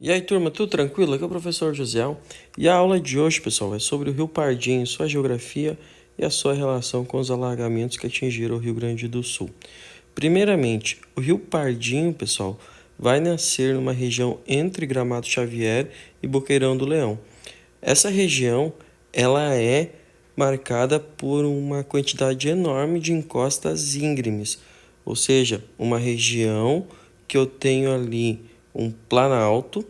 E aí, turma, tudo tranquilo? Aqui é o professor Josiel. E a aula de hoje, pessoal, é sobre o Rio Pardinho, sua geografia e a sua relação com os alagamentos que atingiram o Rio Grande do Sul. Primeiramente, o Rio Pardinho, pessoal, vai nascer numa região entre Gramado Xavier e Boqueirão do Leão. Essa região, ela é marcada por uma quantidade enorme de encostas íngremes, ou seja, uma região que eu tenho ali um planalto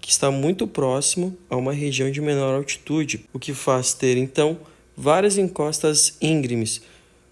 que está muito próximo a uma região de menor altitude, o que faz ter então várias encostas íngremes.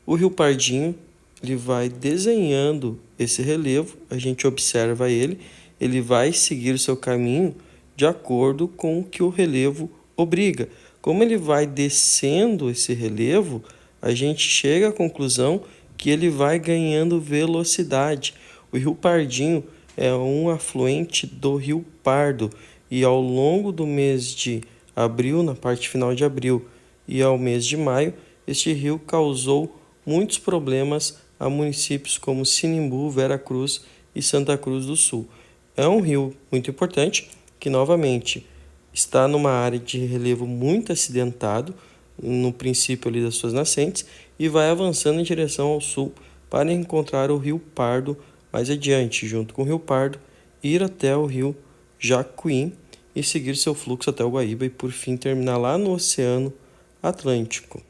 O Rio Pardinho ele vai desenhando esse relevo, a gente observa ele vai seguir o seu caminho de acordo com o que o relevo obriga. Como ele vai descendo esse relevo, a gente chega à conclusão que ele vai ganhando velocidade. O Rio Pardinho é um afluente do Rio Pardo e ao longo do mês de abril, na parte final de abril e ao mês de maio, este rio causou muitos problemas a municípios como Sinimbu, Veracruz e Santa Cruz do Sul. É um rio muito importante que, novamente, está numa área de relevo muito acidentado, no princípio ali das suas nascentes, e vai avançando em direção ao sul para encontrar o Rio Pardo mais adiante, junto com o Rio Pardo, ir até o Rio Jacuim e seguir seu fluxo até o Guaíba e, por fim, terminar lá no Oceano Atlântico.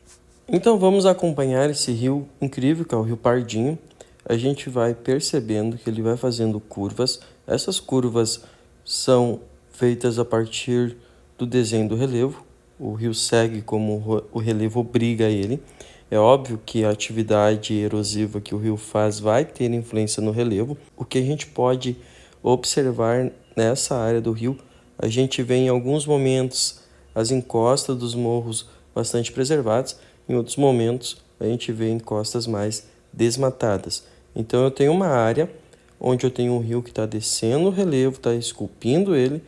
Então vamos acompanhar esse rio incrível que é o Rio Pardinho. A gente vai percebendo que ele vai fazendo curvas. Essas curvas são feitas a partir do desenho do relevo. O rio segue como o relevo obriga ele. É óbvio que a atividade erosiva que o rio faz vai ter influência no relevo. O que a gente pode observar nessa área do rio, a gente vê em alguns momentos as encostas dos morros bastante preservadas, em outros momentos a gente vê encostas mais desmatadas. Então eu tenho uma área onde eu tenho um rio que está descendo o relevo, está esculpindo ele,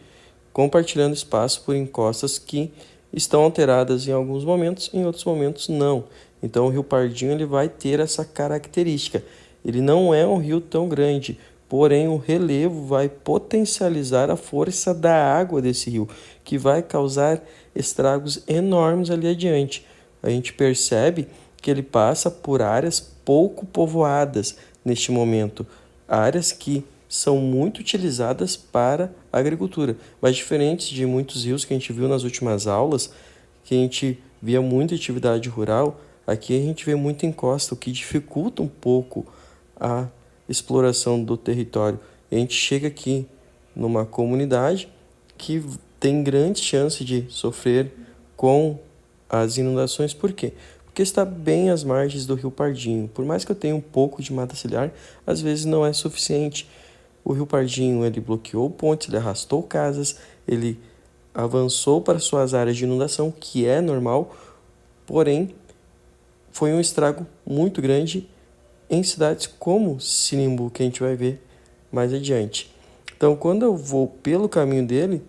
compartilhando espaço por encostas que estão alteradas em alguns momentos, em outros momentos não. Então o Rio Pardinho ele vai ter essa característica. Ele não é um rio tão grande, porém o relevo vai potencializar a força da água desse rio, que vai causar estragos enormes ali adiante. A gente percebe que ele passa por áreas pouco povoadas neste momento, áreas que são muito utilizadas para a agricultura, mas diferentes de muitos rios que a gente viu nas últimas aulas, que a gente via muita atividade rural, aqui a gente vê muita encosta, o que dificulta um pouco a exploração do território. E a gente chega aqui numa comunidade que tem grande chance de sofrer com as inundações. Por quê? Porque está bem às margens do Rio Pardinho. Por mais que eu tenha um pouco de mata ciliar, às vezes não é suficiente. O Rio Pardinho ele bloqueou pontes, ele arrastou casas, ele avançou para suas áreas de inundação, que é normal, porém foi um estrago muito grande em cidades como Sinimbu, que a gente vai ver mais adiante. Então, quando eu vou pelo caminho dele,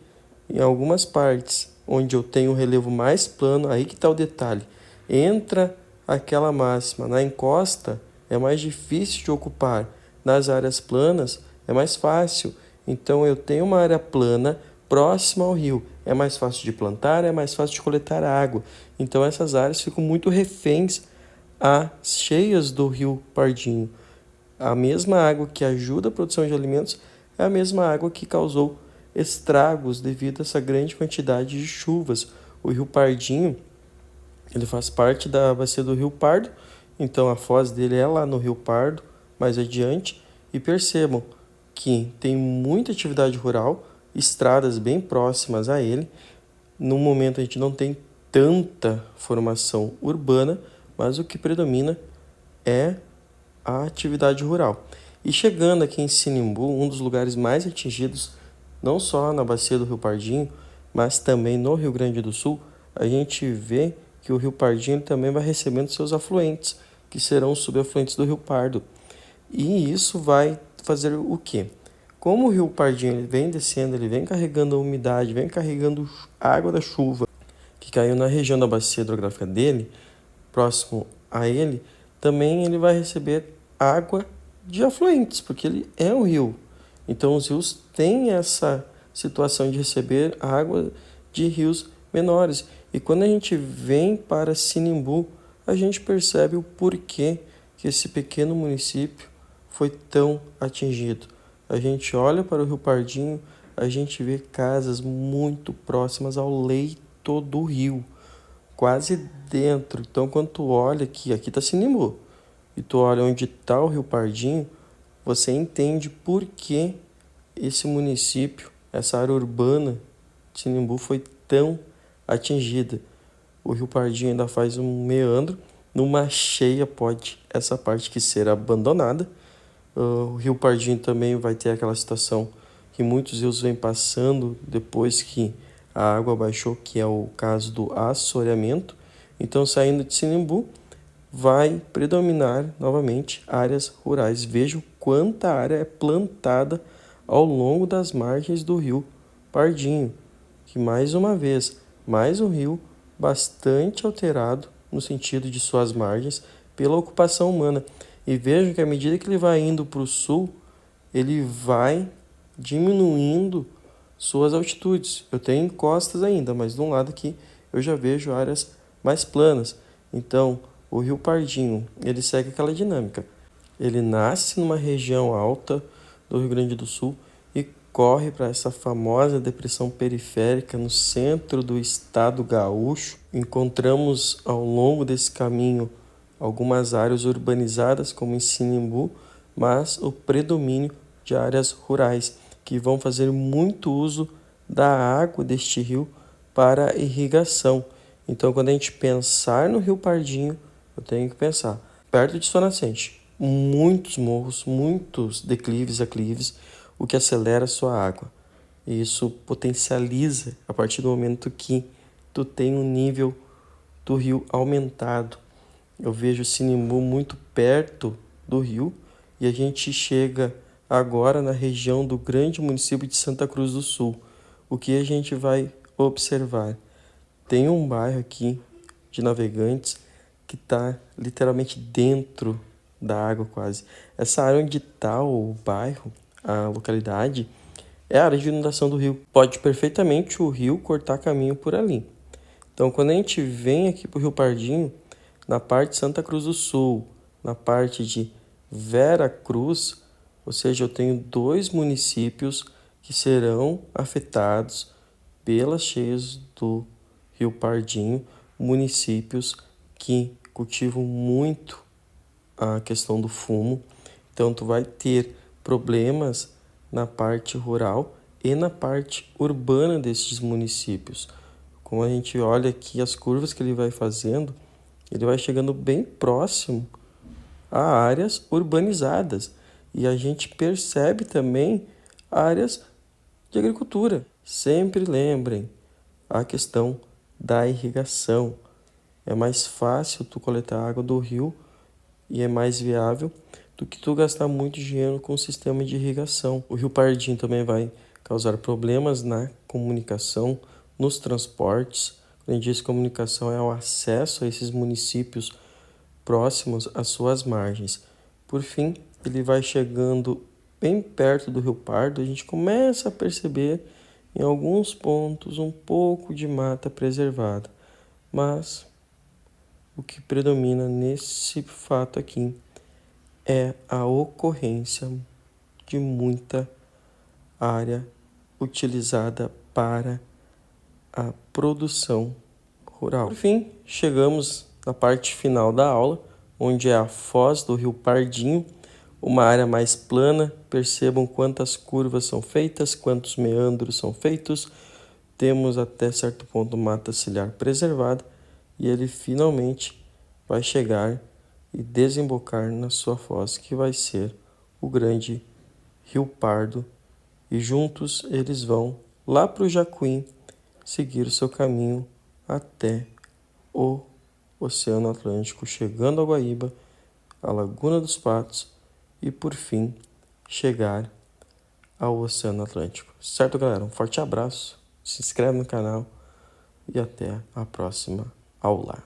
em algumas partes onde eu tenho um relevo mais plano, aí que está o detalhe, entra aquela máxima, na encosta é mais difícil de ocupar, nas áreas planas é mais fácil. Então, eu tenho uma área plana próxima ao rio, é mais fácil de plantar, é mais fácil de coletar água. Então, essas áreas ficam muito reféns às cheias do Rio Pardinho. A mesma água que ajuda a produção de alimentos é a mesma água que causou estragos devido a essa grande quantidade de chuvas. O Rio Pardinho, ele faz parte da bacia do Rio Pardo, então a foz dele é lá no Rio Pardo, mais adiante, e percebam que tem muita atividade rural, estradas bem próximas a ele. No momento a gente não tem tanta formação urbana, mas o que predomina é a atividade rural. E chegando aqui em Sinimbu, um dos lugares mais atingidos, não só na bacia do Rio Pardinho, mas também no Rio Grande do Sul, a gente vê que o Rio Pardinho também vai recebendo seus afluentes, que serão subafluentes do Rio Pardo. E isso vai fazer o quê? Como o Rio Pardinho ele vem descendo, ele vem carregando a umidade, vem carregando a água da chuva, que caiu na região da bacia hidrográfica dele, próximo a ele, também ele vai receber água de afluentes, porque ele é um rio. Então os rios têm essa situação de receber água de rios menores. E quando a gente vem para Sinimbu, a gente percebe o porquê que esse pequeno município foi tão atingido. A gente olha para o Rio Pardinho, a gente vê casas muito próximas ao leito do rio, quase dentro. Então, quando tu olha aqui está Sinimbu, e tu olha onde está o Rio Pardinho, você entende por que esse município, essa área urbana de Sinimbu foi tão atingida. O Rio Pardinho ainda faz um meandro, numa cheia pode essa parte que ser abandonada. O Rio Pardinho também vai ter aquela situação que muitos rios vêm passando depois que a água baixou, que é o caso do assoreamento. Então, saindo de Sinimbu, vai predominar novamente áreas rurais. Vejam quanta área é plantada ao longo das margens do Rio Pardinho, que mais uma vez, mais um rio bastante alterado no sentido de suas margens pela ocupação humana. E vejam que à medida que ele vai indo para o sul, ele vai diminuindo suas altitudes. Eu tenho encostas ainda, mas de um lado aqui eu já vejo áreas mais planas. Então, o Rio Pardinho, ele segue aquela dinâmica. Ele nasce numa região alta do Rio Grande do Sul e corre para essa famosa depressão periférica no centro do estado gaúcho. Encontramos ao longo desse caminho algumas áreas urbanizadas, como em Sinimbu, mas o predomínio de áreas rurais, que vão fazer muito uso da água deste rio para irrigação. Então, quando a gente pensar no Rio Pardinho, eu tenho que pensar perto de sua nascente, muitos morros, muitos declives, aclives, o que acelera sua água. E isso potencializa a partir do momento que tu tem um nível do rio aumentado. Eu vejo Sinimbu muito perto do rio e a gente chega agora na região do grande município de Santa Cruz do Sul. O que a gente vai observar? Tem um bairro aqui de Navegantes que está literalmente dentro da água quase. Essa área onde está o bairro, a localidade, é a área de inundação do rio. Pode perfeitamente o rio cortar caminho por ali. Então, quando a gente vem aqui para o Rio Pardinho, na parte de Santa Cruz do Sul, na parte de Vera Cruz, ou seja, eu tenho 2 municípios que serão afetados pelas cheias do Rio Pardinho, municípios que cultivam muito a questão do fumo. Então, tu vai ter problemas na parte rural e na parte urbana desses municípios. Como a gente olha aqui as curvas que ele vai fazendo, ele vai chegando bem próximo a áreas urbanizadas. E a gente percebe também áreas de agricultura. Sempre lembrem a questão da irrigação. É mais fácil tu coletar água do rio e é mais viável do que tu gastar muito dinheiro com o sistema de irrigação. O Rio Pardinho também vai causar problemas na comunicação, nos transportes. Quando a gente diz comunicação, é o acesso a esses municípios próximos às suas margens. Por fim, ele vai chegando bem perto do Rio Pardo, a gente começa a perceber em alguns pontos um pouco de mata preservada, mas o que predomina nesse fato aqui é a ocorrência de muita área utilizada para a produção rural. Por fim, chegamos na parte final da aula, onde é a foz do Rio Pardinho, uma área mais plana. Percebam quantas curvas são feitas, quantos meandros são feitos. Temos até certo ponto mata ciliar preservada e ele finalmente vai chegar e desembocar na sua foz, que vai ser o grande Rio Pardo. E juntos eles vão lá para o Jacuim seguir o seu caminho até o Oceano Atlântico, chegando a Guaíba, a Laguna dos Patos e, por fim, chegar ao Oceano Atlântico. Certo, galera? Um forte abraço, se inscreve no canal e até a próxima aula.